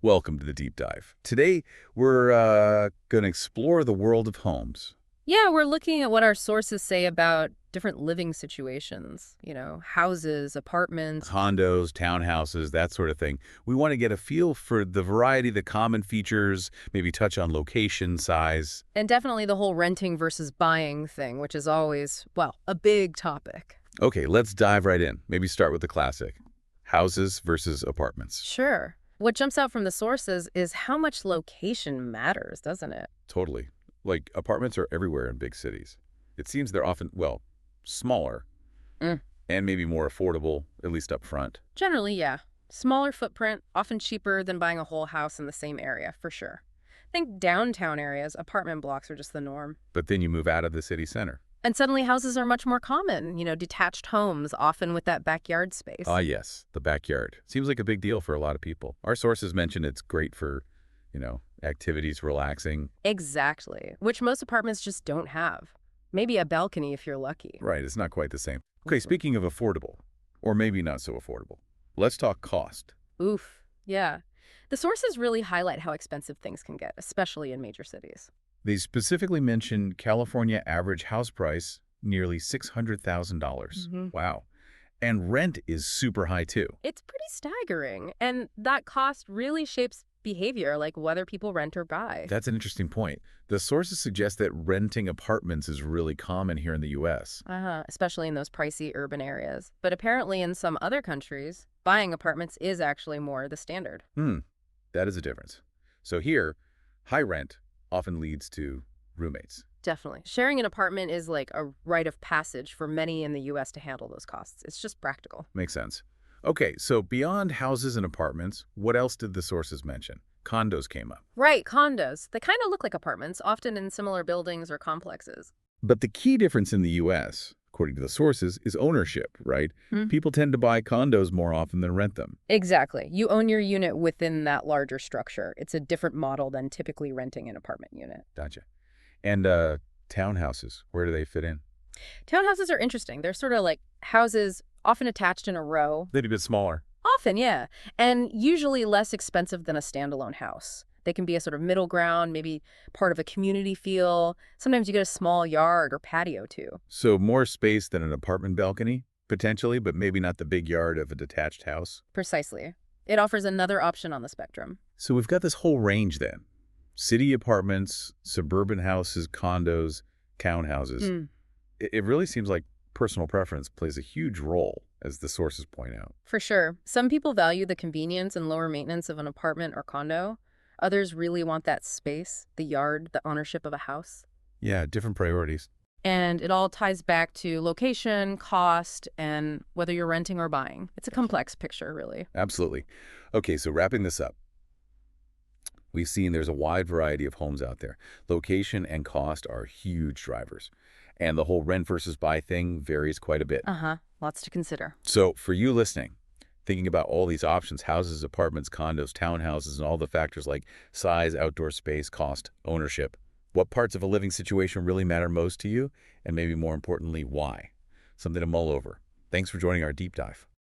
Welcome to the deep dive. Today, we're going to explore the world of homes. Yeah, we're looking at what our sources say about different living situations, houses, apartments, Condos, townhouses, that sort of thing. We want to get a feel for the variety, the common features, maybe touch on location, size. and definitely the whole renting versus buying thing, which is always, well, a big topic. Okay, let's dive right in. Maybe start with the classic. Houses versus apartments. Sure. What jumps out from the sources is how much location matters, doesn't it? Totally. Like, apartments are everywhere in big cities. It seems they're often, well, smaller Mm. and maybe more affordable, at least up front. Generally, yeah. Smaller footprint, often cheaper than buying a whole house in the same area, for sure. Think downtown areas, apartment blocks are just the norm. But then you move out of the city center. And suddenly houses are much more common, detached homes, often with that backyard space. Ah, yes, the backyard. Seems like a big deal for a lot of people. Our sources mention it's great for, activities, relaxing. Exactly, which most apartments just don't have. Maybe a balcony if you're lucky. Right, it's not quite the same. Okay, Mhm. speaking of affordable, or maybe not so affordable, let's talk cost. Oof, yeah. The sources really highlight how expensive things can get, especially in major cities. They specifically mention California average house price, nearly $600,000. hmm Wow. And rent is super high too. It's pretty staggering, and that cost really shapes behavior, like whether people rent or buy. That's an interesting point. The sources suggest that renting apartments is really common here in the U.S. Especially in those pricey urban areas. But apparently in some other countries, buying apartments is actually more the standard. That is a difference. So here, high rent often leads to roommates. Definitely. Sharing an apartment is like a rite of passage for many in the U.S. to handle those costs. It's just practical. Makes sense. Okay, so beyond houses and apartments, what else did the sources mention? Condos came up. Right, condos. They kind of look like apartments, often in similar buildings or complexes. But the key difference in the U.S., according to the sources, is ownership, right? Hmm. People tend to buy condos more often than rent them. Exactly. You own your unit within that larger structure. It's a different model than typically renting an apartment unit. Gotcha. And townhouses, where do they fit in? Townhouses are interesting. They're sort of like houses, often attached in a row. They'd be a bit smaller. Often, yeah. And usually less expensive than a standalone house. They can be a sort of middle ground, maybe part of a community feel. Sometimes you get a small yard or patio, too. So more space than an apartment balcony, potentially, but maybe not the big yard of a detached house. Precisely. It offers another option on the spectrum. So we've got this whole range then. City apartments, suburban houses, condos, townhouses. Mm, It really seems like personal preference plays a huge role, as the sources point out. for sure. Some people value the convenience and lower maintenance of an apartment or condo. Others really want that space, the yard, the ownership of a house. Yeah, different priorities. And it all ties back to location, cost, and whether you're renting or buying. It's a complex picture, really. Absolutely. Okay, so wrapping this up, we've seen there's a wide variety of homes out there. Location and cost are huge drivers. And the whole rent versus buy thing varies quite a bit. Uh-huh. Lots to consider. So for you listening, thinking about all these options, houses, apartments, condos, townhouses, and all the factors like size, outdoor space, cost, ownership, what parts of a living situation really matter most to you? And maybe more importantly, why? Something to mull over. Thanks for joining our deep dive.